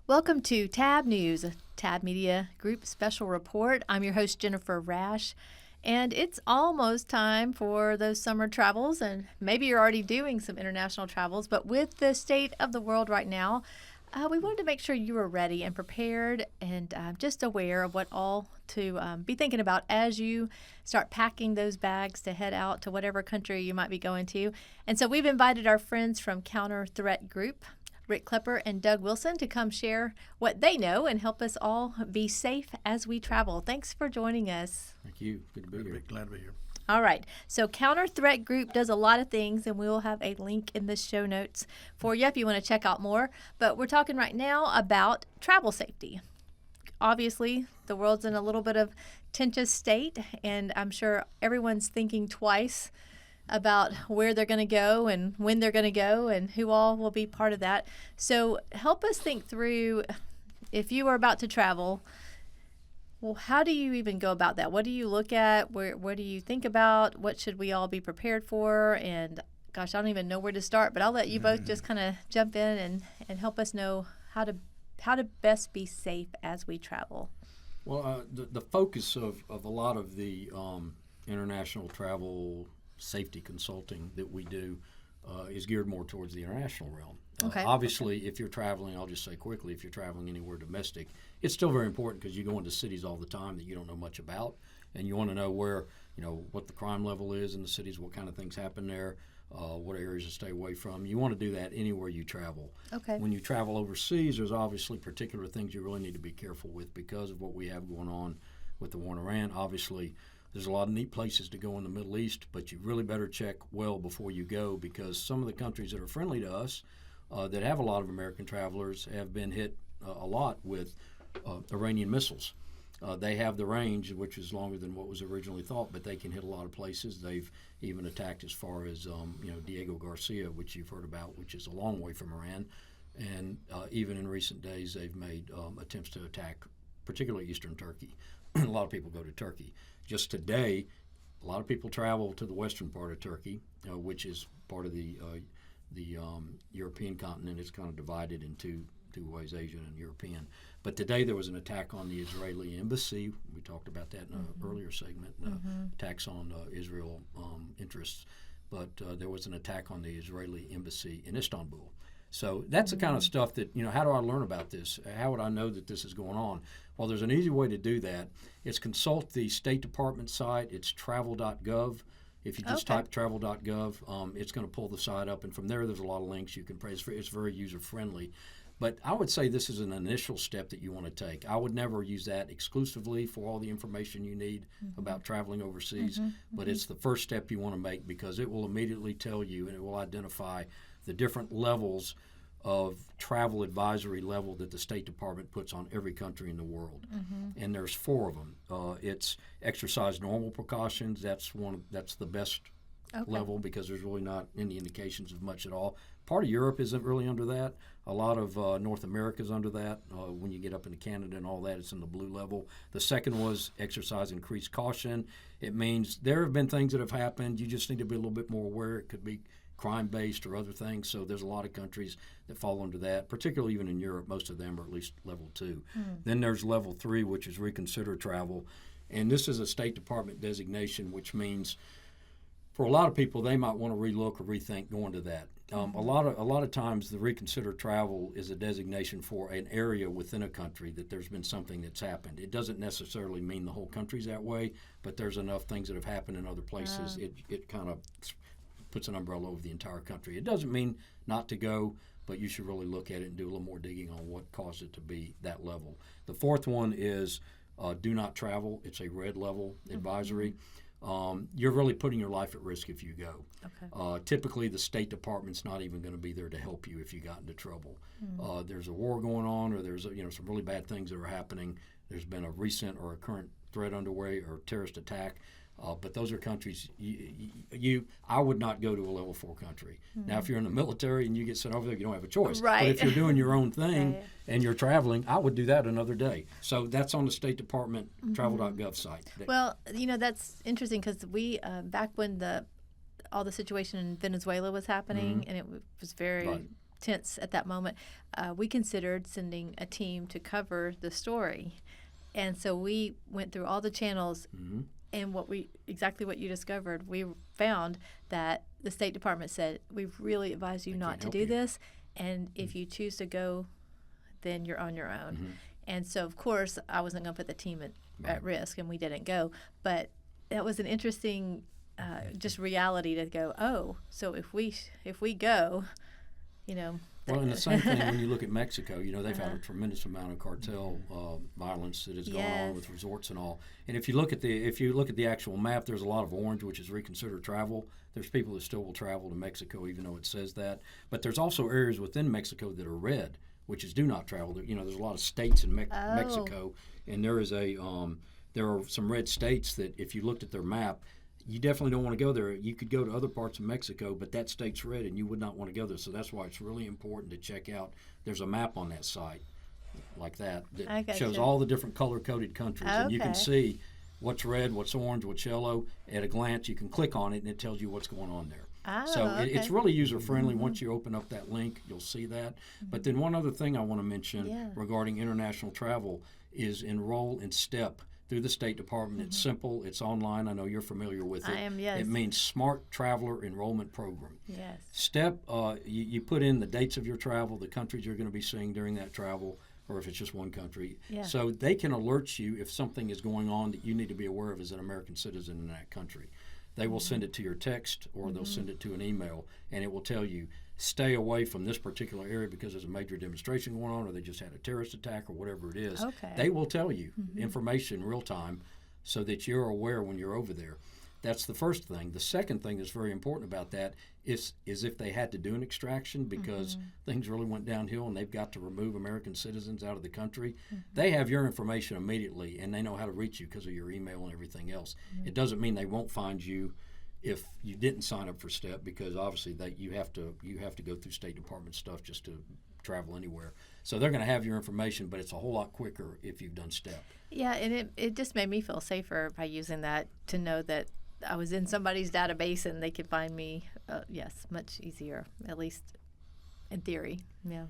Welcome to Tab News, a Tab Media Group special report. I'm your host, Jennifer Rash, and it's almost time for those summer travels, and maybe you're already doing some international travels, but with the state of the world right now, we wanted to make sure you were ready and prepared and just aware of what all to be thinking about as you start packing those bags to head out to whatever country you might be going to. And so we've invited our friends from Counter Threat Group, Klepper and Doug Wilson, to come share what they know and help us all be safe as we travel. Thanks for joining us. Thank you. Good to be here. Glad to be here. All right. So Counter Threat Group does a lot of things, and we will have a link in the show notes for you if you want to check out more. But we're talking right now about travel safety. Obviously, the world's in a little bit of tense state, and I'm sure everyone's thinking twice about where they're going to go and when they're going to go and who all will be part of that. So help us think through, if you are about to travel, well, how do you even go about that? What do you look at? Where do you think about? What should we all be prepared for? And gosh, I don't even know where to start, but I'll let you both just kind of jump in and help us know how to best be safe as we travel. Well, the focus of a lot of the international travel safety consulting that we do is geared more towards the international realm. Obviously, if you're traveling, I'll just say quickly, if you're traveling anywhere domestic, it's still very important because you go into cities all the time that you don't know much about, and you want to know where, what the crime level is in the cities, what kind of things happen there, what areas to stay away from. You want to do that anywhere you travel. Okay. When you travel overseas, there's obviously particular things you really need to be careful with because of what we have going on with the war in Iran. Obviously, there's a lot of neat places to go in the Middle East, but you really better check well before you go because some of the countries that are friendly to us that have a lot of American travelers have been hit a lot with Iranian missiles. They have the range, which is longer than what was originally thought, but they can hit a lot of places. They've even attacked as far as Diego Garcia, which you've heard about, which is a long way from Iran. And even in recent days, they've made attempts to attack particularly eastern Turkey. A lot of people go to Turkey. Just today, a lot of people travel to the western part of Turkey, which is part of the European continent. It's kind of divided into two ways, Asian and European. But today there was an attack on the Israeli embassy. We talked about that in an earlier segment, attacks on Israel interests. But there was an attack on the Israeli embassy in Istanbul. So that's the kind of stuff that, how do I learn about this? How would I know that this is going on? Well, there's an easy way to do that. It's consult the State Department site. It's travel.gov. If you just type travel.gov, it's going to pull the site up. And from there's a lot of links you can press. It's very user-friendly. But I would say this is an initial step that you want to take. I would never use that exclusively for all the information you need about traveling overseas. But it's the first step you want to make because it will immediately tell you and it will identify the different levels of travel advisory level that the State Department puts on every country in the world. And there's 4 of them. It's exercise normal precautions. That's the best level because there's really not any indications of much at all. Part of Europe isn't really under that. A lot of North America is under that. When you get up into Canada and all that, it's in the blue level. The second was exercise increased caution. It means there have been things that have happened. You just need to be a little bit more aware. It could be crime-based or other things. So there's a lot of countries that fall under that, particularly even in Europe. Most of them are at least level 2. Then there's level 3, which is reconsider travel. And this is a State Department designation, which means for a lot of people, they might want to relook or rethink going to that. A lot of times, the reconsider travel is a designation for an area within a country that there's been something that's happened. It doesn't necessarily mean the whole country's that way, but there's enough things that have happened in other places. It kind of puts an umbrella over the entire country. It doesn't mean not to go, but you should really look at it and do a little more digging on what caused it to be that level. The 4th one is do not travel. It's a red level advisory. You're really putting your life at risk if you go. Typically, the State Department's not even going to be there to help you if you got into trouble. There's a war going on, or there's some really bad things that are happening. There's been a recent or a current threat underway or terrorist attack. But those are countries I would not go to a level 4 country. Now, if you're in the military and you get sent over there, you don't have a choice. Right. But if you're doing your own thing and you're traveling, I would do that another day. So that's on the State Department travel.gov site. Well, that's interesting because we back when all the situation in Venezuela was happening and it was very tense at that moment. We considered sending a team to cover the story. And so we went through all the channels, and exactly what you discovered, we found that the State Department said, we really advise you not to do this, and if you choose to go, then you're on your own. And so, of course, I wasn't going to put the team at risk, and we didn't go. But that was an interesting just reality to go, oh, so if we go, Well, and the same thing when you look at Mexico, they've had a tremendous amount of cartel violence that has gone on with resorts and all. And if you look at the actual map, there's a lot of orange, which is reconsider travel. There's people that still will travel to Mexico, even though it says that. But there's also areas within Mexico that are red, which is do not travel. There's a lot of states in Mexico, and there are some red states that if you looked at their map, you definitely don't want to go there. You could go to other parts of Mexico, but that state's red, and you would not want to go there. So that's why it's really important to check out. There's a map on that site like that shows all the different color-coded countries, and you can see what's red, what's orange, what's yellow. At a glance, you can click on it, and it tells you what's going on there. It's really user-friendly. Once you open up that link, you'll see that. But then one other thing I want to mention regarding international travel is enroll in STEP through the State Department. It's simple. It's online. I know you're familiar with it. I am, yes. It means Smart Traveler Enrollment Program. Yes. STEP, you put in the dates of your travel, the countries you're going to be seeing during that travel, or if it's just one country. Yeah. So they can alert you if something is going on that you need to be aware of as an American citizen in that country. They will send it to your text, or they'll send it to an email, and it will tell you, stay away from this particular area because there's a major demonstration going on, or they just had a terrorist attack, or whatever it is. They will tell you information real time so that you're aware when you're over there. That's the first thing. The second thing that's very important about that is if they had to do an extraction because things really went downhill and they've got to remove American citizens out of the country, they have your information immediately, and they know how to reach you because of your email and everything else. It doesn't mean they won't find you if you didn't sign up for STEP, because obviously you have to go through State Department stuff just to travel anywhere. So they're going to have your information, but it's a whole lot quicker if you've done STEP. Yeah, and it just made me feel safer by using that, to know that I was in somebody's database and they could find me. Yes, much easier, at least in theory. Yeah.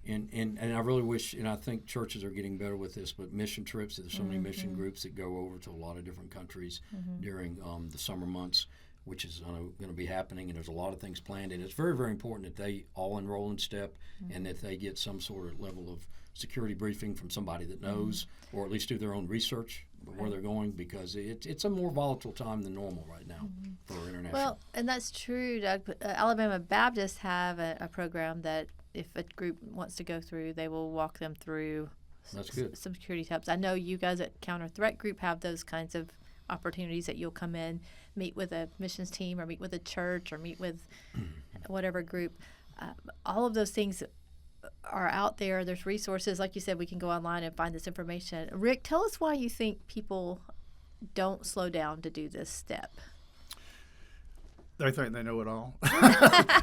And I really wish, and I think churches are getting better with this, but mission trips, there's so many mission groups that go over to a lot of different countries during the summer months, which is going to be happening, and there's a lot of things planned. And it's very, very important that they all enroll in STEP and that they get some sort of level of security briefing from somebody that knows, or at least do their own research where they're going, because it's a more volatile time than normal right now for international. Well, and that's true, Doug. Alabama Baptists have a program that if a group wants to go through, they will walk them through That's good. some security tips. I know you guys at Counter Threat Group have those kinds of opportunities that you'll come in, meet with a missions team, or meet with a church, or meet with whatever group. All of those things are out there. There's resources. Like you said, we can go online and find this information. Rick, tell us why you think people don't slow down to do this step. They think they know it all.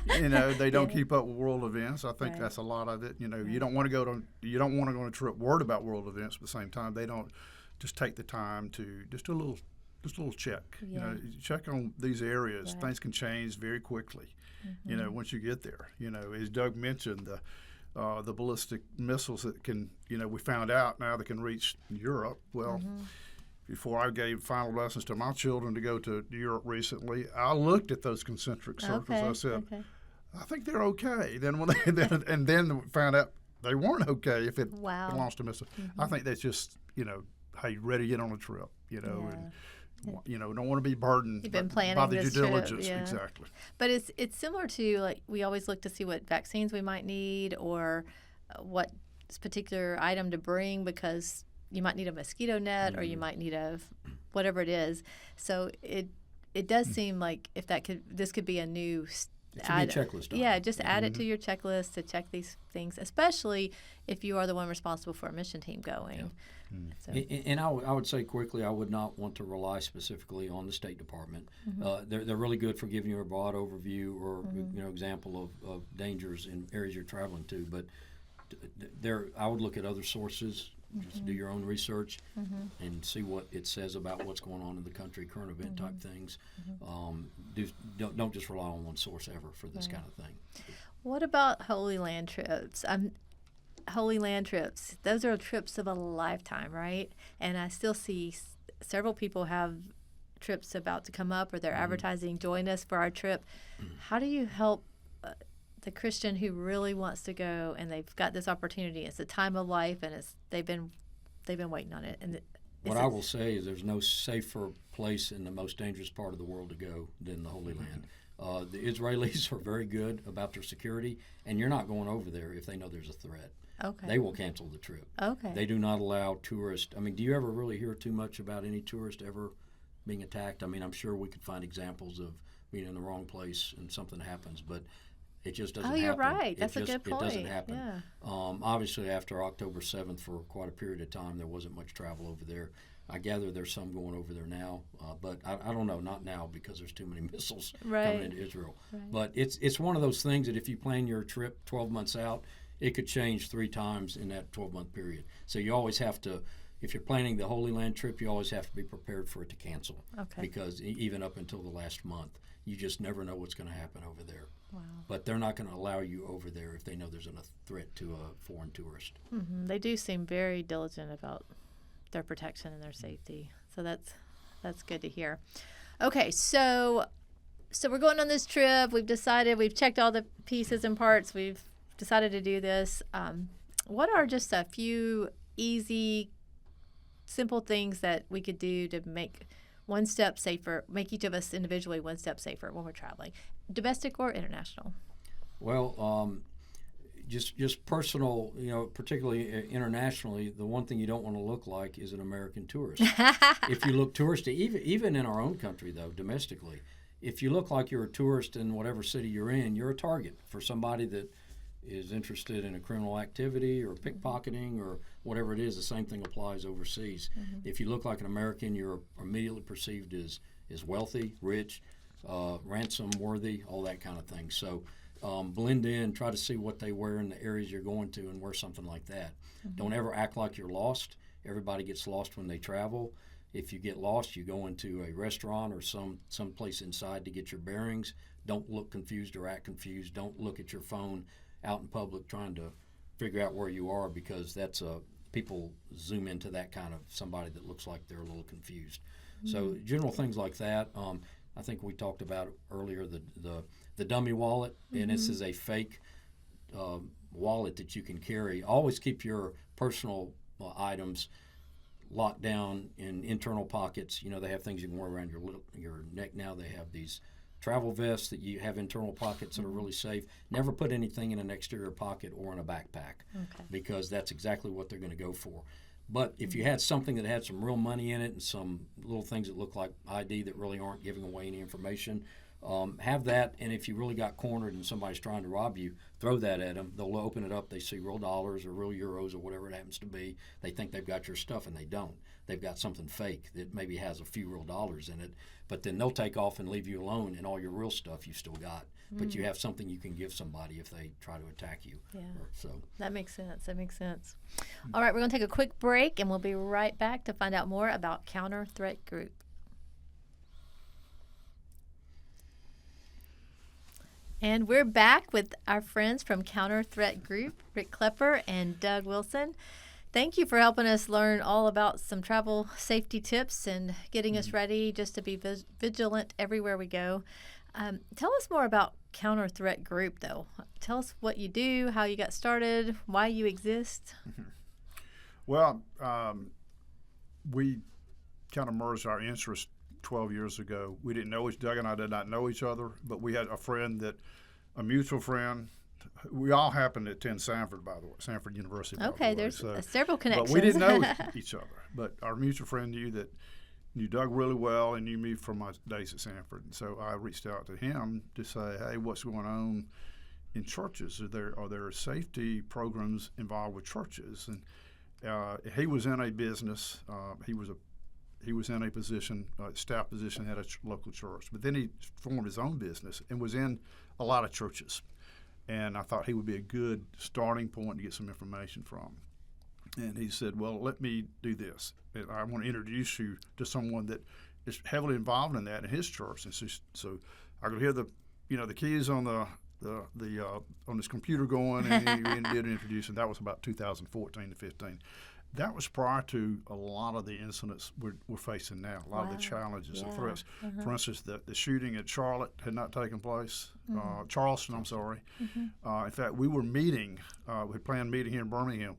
They don't keep up with world events. I think that's a lot of it. You don't want to go on a trip worried about world events, but at the same time, they don't just take the time to just do a little check. Yeah. Check on these areas. Right. Things can change very quickly. Once you get there. As Doug mentioned, the ballistic missiles that can, we found out now they can reach Europe. Well, before I gave final lessons to my children to go to Europe recently, I looked at those concentric circles. I said, I think they're okay. Then when then found out they weren't okay if it launched a missile. I think that's just, hey, ready to get on a trip, and don't want to be burdened You've been by the due diligence. Trip, yeah. Exactly. But it's similar to, like, we always look to see what vaccines we might need, or what particular item to bring, because you might need a mosquito net, or you might need whatever it is. So it does seem like if this could be a new It should be a checklist. Yeah, just add it to your checklist to check these things, especially if you are the one responsible for a mission team going. Yeah. So. And I would say quickly, I would not want to rely specifically on the State Department. They're really good for giving you a broad overview or example of dangers in areas you're traveling to. But I would look at other sources. Just do your own research and see what it says about what's going on in the country, current event type things. Don't just rely on one source ever for this kind of thing. What about Holy Land trips? Holy Land trips, those are trips of a lifetime, right? And I still see several people have trips about to come up, or they're advertising, join us for our trip. How do you help the Christian who really wants to go, and they've got this opportunity? It's a time of life, and they've been waiting on it. And what I will say is there's no safer place in the most dangerous part of the world to go than the Holy Land. The Israelis are very good about their security, and you're not going over there if they know there's a threat. Okay. They will cancel the trip. Okay. They do not allow tourists. I mean, do you ever really hear too much about any tourist ever being attacked? I mean, I'm sure we could find examples of being in the wrong place and something happens, but it just doesn't happen. Oh, you're right. That's a good point. It doesn't happen. Yeah. Obviously, after October 7th, for quite a period of time, there wasn't much travel over there. I gather there's some going over there now, but I don't know, not now because there's too many missiles coming into Israel. Right. But it's one of those things that if you plan your trip 12 months out, it could change 3 times in that 12-month period. So you always have to, if you're planning the Holy Land trip, you always have to be prepared for it to cancel. Okay. Because even up until the last month, you just never know what's going to happen over there. Wow. But they're not going to allow you over there if they know there's a threat to a foreign tourist. Mm-hmm. They do seem very diligent about their protection and their safety. So that's good to hear. Okay, so we're going on this trip. We've decided, we've checked all the pieces and parts. We've decided to do this. What are just a few easy, simple things that we could do to make one step safer, make each of us individually one step safer when we're traveling, domestic or international? Well, just personal, particularly internationally, the one thing you don't want to look like is an American tourist. If you look touristy, even in our own country, though, domestically, if you look like you're a tourist in whatever city you're in, you're a target for somebody that is interested in a criminal activity or pickpocketing or whatever it is. The same thing applies overseas. Mm-hmm. If you look like an American, you're immediately perceived as wealthy, rich, ransom worthy, all that kind of thing. So blend in, try to see what they wear in the areas you're going to and wear something like that. Mm-hmm. Don't ever act like you're lost. Everybody gets lost when they travel. If you get lost, you go into a restaurant or some place inside to get your bearings. Don't look confused or act confused. Don't look at your phone out in public trying to figure out where you are, because that's people zoom into that kind of somebody that looks like they're a little confused. Mm-hmm. So general things like that. I think we talked about earlier the dummy wallet, mm-hmm. and this is a fake wallet that you can carry. Always keep your personal items locked down in internal pockets. They have things you can wear around your neck now. They have these travel vests that you have internal pockets that are really safe. Never put anything in an exterior pocket or in a backpack, because that's exactly what they're going to go for. But if you had something that had some real money in it and some little things that look like ID that really aren't giving away any information, have that. And if you really got cornered and somebody's trying to rob you, throw that at them. They'll open it up. They see real dollars or real euros or whatever it happens to be. They think they've got your stuff, and they don't. They've got something fake that maybe has a few real dollars in it. But then they'll take off and leave you alone, and all your real stuff you still got. Mm. But you have something you can give somebody if they try to attack you. Yeah. So that makes sense. All right, we're going to take a quick break, and we'll be right back to find out more about Counter Threat Group. And we're back with our friends from Counter Threat Group, Rick Klepper and Doug Wilson. Thank you for helping us learn all about some travel safety tips and getting us ready just to be vigilant everywhere we go. Tell us more about Counter Threat Group, though. Tell us what you do, how you got started, why you exist. Well, we kind of merged our interests 12 years ago. We didn't know Doug and I did not know each other, but we had a mutual friend. We all happened to attend Sanford, by the way, Sanford University. Okay, there's several connections. But we didn't know each other. But our mutual friend knew Doug really well and knew me from my days at Sanford. And so I reached out to him to say, hey, what's going on in churches? Are there safety programs involved with churches? And he was in a business. He was in a position, staff position at a local church. But then he formed his own business and was in a lot of churches. And I thought he would be a good starting point to get some information from. And he said, well, let me do this. I want to introduce you to someone that is heavily involved in that in his church. And so I could hear the keys on the on his computer going, and he did introduce, and that was about 2014 to 15. That was prior to a lot of the incidents we're facing now, a lot of the challenges and threats. For instance, the shooting at Charlotte had not taken place, Charleston, I'm sorry. In fact, we were meeting, we had planned a meeting here in Birmingham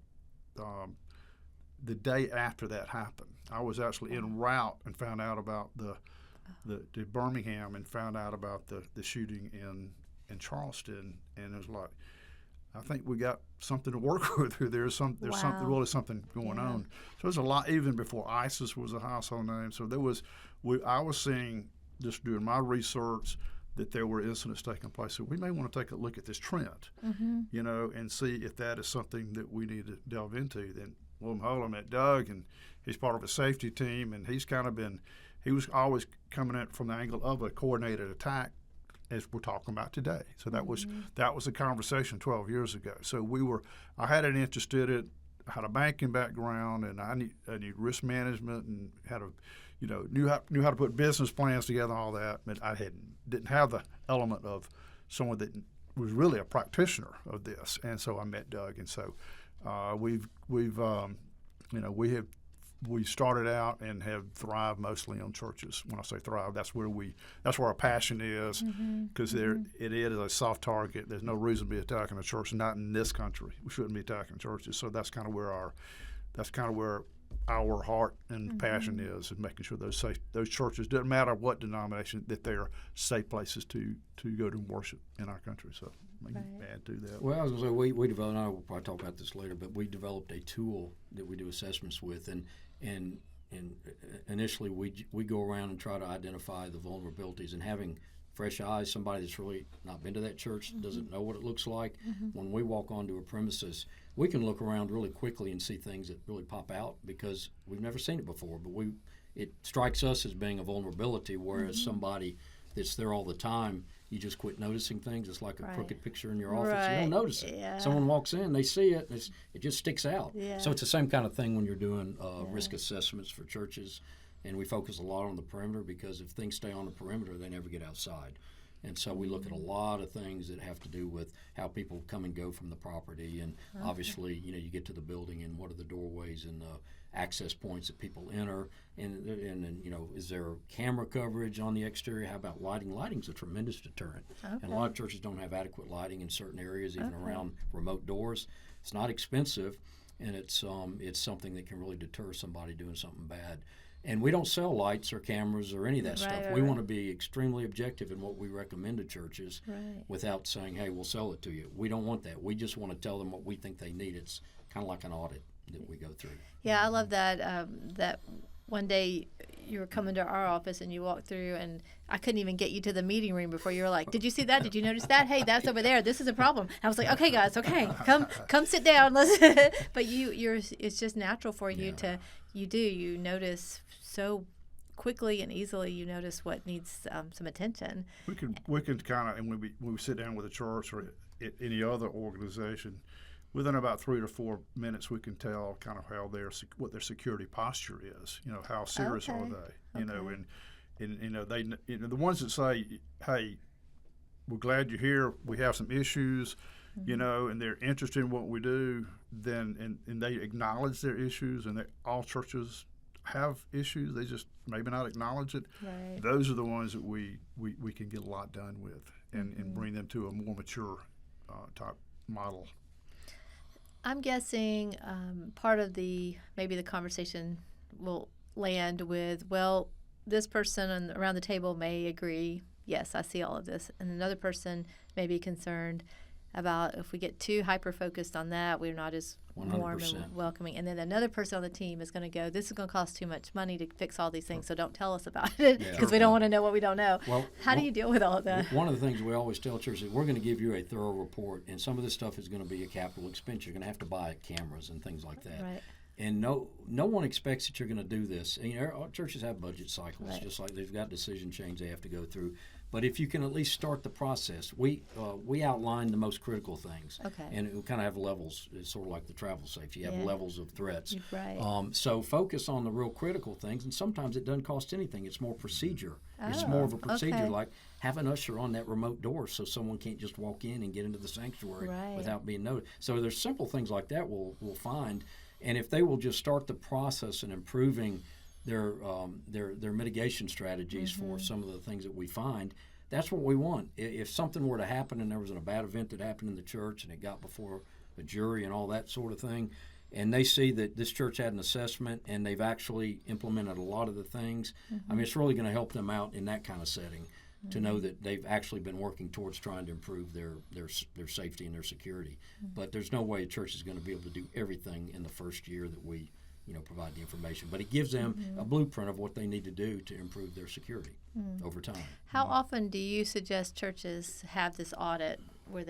the day after that happened. I was actually en route and found out about the Birmingham and found out about the shooting in Charleston, and it was like, I think we got something to work with here. There's something going on. So there's a lot, even before ISIS was a household name. So I was seeing, just doing my research, that there were incidents taking place. So we may want to take a look at this trend, and see if that is something that we need to delve into. Then William Holm met Doug, and he's part of a safety team, and he was always coming at from the angle of a coordinated attack, as we're talking about today. So that was a conversation 12 years ago. So I had an interest in it. I had a banking background, and I need risk management, and knew how to put business plans together and all that. But I didn't have the element of someone that was really a practitioner of this. And so I met Doug, and so we started out and have thrived mostly on churches. When I say thrive, that's where our passion is, because it is a soft target. There's no reason to be attacking a church, not in this country. We shouldn't be attacking churches. So that's kind of where our heart and passion is making sure those churches, doesn't matter what denomination, that they are safe places to go to worship in our country. So add to that. Well, I was going to say we developed. I will probably talk about this later, but we developed a tool that we do assessments with, and initially we go around and try to identify the vulnerabilities, and having fresh eyes, somebody that's really not been to that church, doesn't know what it looks like. When we walk onto a premises, we can look around really quickly and see things that really pop out because we've never seen it before, but it strikes us as being a vulnerability, whereas somebody that's there all the time, you just quit noticing things. It's like a crooked picture in your office. You don't notice it. Yeah. Someone walks in, they see it, and it just sticks out. Yeah. So it's the same kind of thing when you're doing risk assessments for churches, and we focus a lot on the perimeter, because if things stay on the perimeter, they never get outside. And so we look at a lot of things that have to do with how people come and go from the property, and obviously, you get to the building, and what are the doorways and the access points that people enter, and is there camera coverage on the exterior? How about lighting? Lighting's a tremendous deterrent, and a lot of churches don't have adequate lighting in certain areas, even around remote doors. It's not expensive, and it's something that can really deter somebody doing something bad. And we don't sell lights or cameras or any of that stuff. We want to be extremely objective in what we recommend to churches without saying, hey, we'll sell it to you. We don't want that. We just want to tell them what we think they need. It's kind of like an audit that we go through. Yeah, I love that. That one day you were coming to our office and you walked through, and I couldn't even get you to the meeting room before you were like, did you see that? Did you notice that? Hey, that's over there. This is a problem. I was like, okay, guys, okay, come sit down. But it's just natural for you to, you notice so quickly and easily. You notice what needs some attention. We can kind of, and when we sit down with a church or any other organization, within about 3 to 4 minutes, we can tell kind of how what their security posture is. How serious are they? And the ones that say, "Hey, we're glad you're here. We have some issues," and they're interested in what we do. Then and they acknowledge their issues, and all churches have issues. They just maybe not acknowledge it. Right. Those are the ones that we can get a lot done with, and bring them to a more mature type model. I'm guessing part of maybe the conversation will land with, well, this person around the table may agree, yes, I see all of this, and another person may be concerned about if we get too hyper-focused on that, we're not as 100%. warm and welcoming. And then another person on the team is going to go, this is going to cost too much money to fix all these things, so don't tell us about it, because we don't want to know what we don't know. Well, How do you deal with all of that? One of the things we always tell churches is we're going to give you a thorough report, and some of this stuff is going to be a capital expense. You're going to have to buy cameras and things like that. Right. And no one expects that you're going to do this. And, our churches have budget cycles, just like they've got decision chains they have to go through. But if you can at least start the process, we outline the most critical things. Okay. And we kind of have levels. It's sort of like the travel safety. You have levels of threats. Right. So focus on the real critical things, and sometimes it doesn't cost anything. It's more procedure. It's Oh, more of a procedure, okay. like have an usher on that remote door so someone can't just walk in and get into the sanctuary Right. without being noticed. So there's simple things like that we'll find, and if they will just start the process in improving their mitigation strategies for some of the things that we find, that's what we want. If something were to happen and there was a bad event that happened in the church and it got before a jury and all that sort of thing, and they see that this church had an assessment and they've actually implemented a lot of the things, I mean, it's really going to help them out in that kind of setting to know that they've actually been working towards trying to improve their safety and their security. But there's no way a church is going to be able to do everything in the first year that we provide the information. But it gives them a blueprint of what they need to do to improve their security over time. How often do you suggest churches have this audit where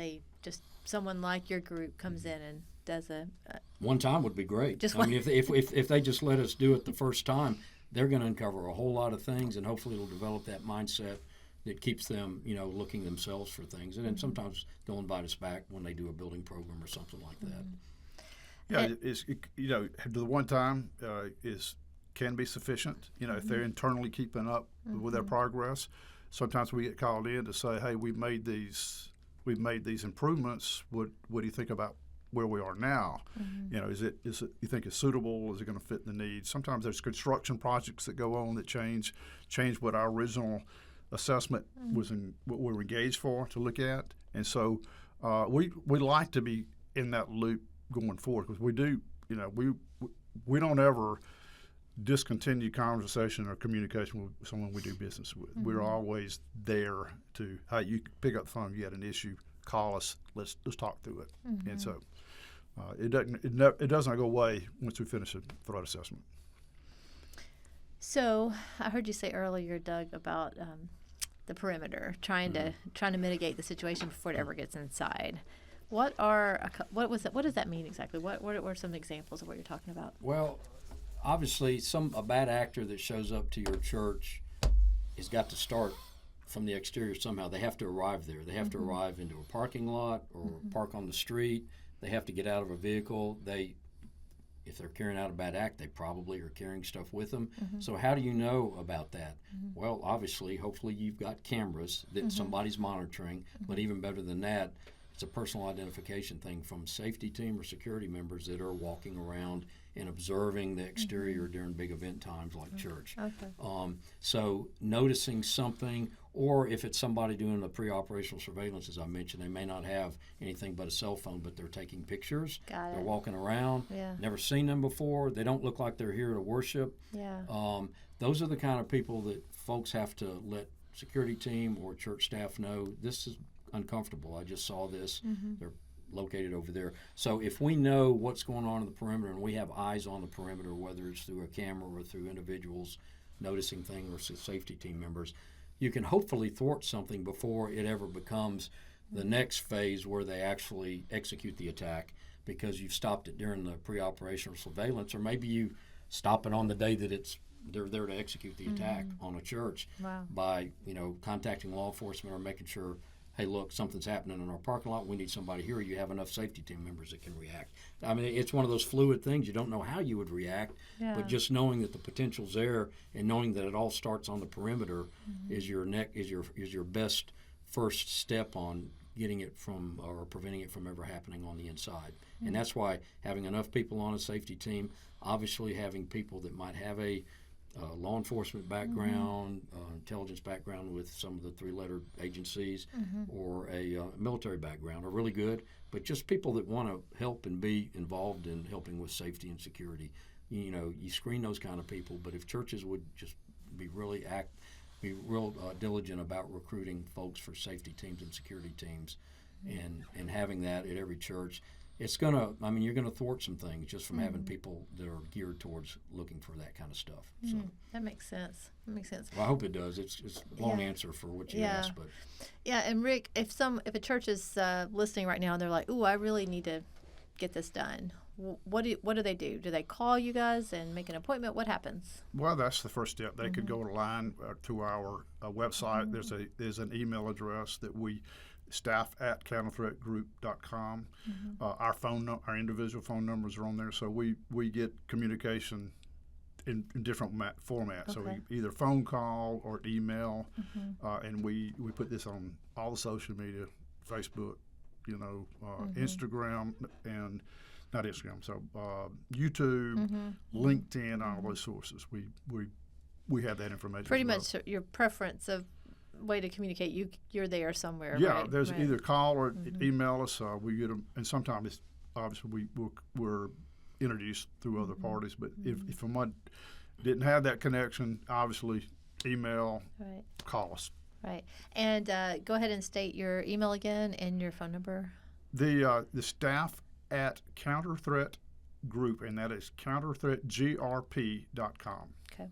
someone like your group comes in and does one time would be great. Just I mean, if they just let us do it the first time, they're going to uncover a whole lot of things, and hopefully it'll develop that mindset that keeps them, looking themselves for things. And then sometimes they'll invite us back when they do a building program or something like that. Yeah, the one time can be sufficient. If they're internally keeping up with their progress, sometimes we get called in to say, "Hey, we've made these improvements. What do you think about where we are now? Is it you think it's suitable? Is it going to fit the needs?" Sometimes there's construction projects that go on that change what our original assessment was in what we were engaged for to look at, and so we like to be in that loop going forward, because we do, we don't ever discontinue conversation or communication with someone we do business with. We're always there to, hey, you pick up the phone, you had an issue, call us, let's talk through it. And so it doesn't go away once we finish a threat assessment. So I heard you say earlier, Doug, about the perimeter, trying to mitigate the situation before it ever gets inside. What does that mean exactly? What were some examples of what you're talking about? Well, obviously, a bad actor that shows up to your church has got to start from the exterior somehow. They have to arrive there. They have to arrive into a parking lot or park on the street. They have to get out of a vehicle. If they're carrying out a bad act, they probably are carrying stuff with them. So how do you know about that? Well, obviously, hopefully you've got cameras that somebody's monitoring, but even better than that, it's a personal identification thing from safety team or security members that are walking around and observing the exterior during big event times like church. Okay. So noticing something, or if it's somebody doing the pre-operational surveillance, as I mentioned, they may not have anything but a cell phone, but they're taking pictures. Got it. They're walking around. Yeah. Never seen them before. They don't look like they're here to worship. Yeah. Those are the kind of people that folks have to let security team or church staff know this is uncomfortable. I just saw this. They're located over there. So if we know what's going on in the perimeter and we have eyes on the perimeter, whether it's through a camera or through individuals noticing things or safety team members, you can hopefully thwart something before it ever becomes the next phase where they actually execute the attack, because you've stopped it during the pre-operational surveillance, or maybe you stop it on the day that they're there to execute the attack on a church. Wow. By contacting law enforcement or making sure, hey, look, something's happening in our parking lot. We need somebody here. You have enough safety team members that can react. I mean, it's one of those fluid things. You don't know how you would react, but just knowing that the potential's there and knowing that it all starts on the perimeter is your best first step on getting it from or preventing it from ever happening on the inside. And that's why having enough people on a safety team, obviously having people that might have a law enforcement background, intelligence background with some of the three-letter agencies, or a military background are really good. But just people that want to help and be involved in helping with safety and security, you screen those kind of people. But if churches would just be real diligent about recruiting folks for safety teams and security teams, and having that at every church, you're gonna thwart some things just from having people that are geared towards looking for that kind of stuff. So that makes sense. well, I hope it does. It's a long answer for what you asked, but and Rick, if a church is listening right now and they're like, "Ooh, I really need to get this done," what do they do? Do they call you guys and make an appointment? What happens? Well, that's the first step. They could go online to our website. There's an email address that we staff@counterthreatgroup.com. Our individual phone numbers are on there, so we get communication in different formats. So either phone call or email, and we put this on all the social media, Facebook, Instagram, and not Instagram, so YouTube, LinkedIn, all those sources. We have that information. Pretty much your preference of way to communicate. You're there somewhere. Yeah, right? there's either call or email us. We get them, and sometimes it's obviously we're introduced through other parties. But if someone didn't have that connection, obviously email, call us. Right, and go ahead and state your email again and your phone number. The staff at Counter Threat Group, and that is counterthreatgrp.com. Okay.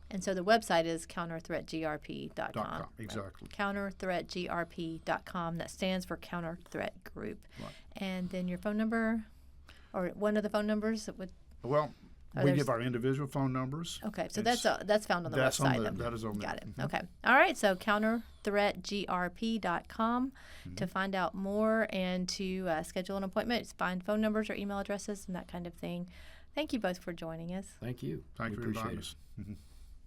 And so the website is counterthreatgrp.com. Exactly. Right. Counterthreatgrp.com. That stands for Counter Threat Group. Right. And then your phone number, or one of the phone numbers that would. Well, we give our individual phone numbers. Okay, so that's found on the website. That is on there. Got it. Okay. All right. So counterthreatgrp.com to find out more and to schedule an appointment, find phone numbers or email addresses and that kind of thing. Thank you both for joining us. Thank you. Thank you for inviting us.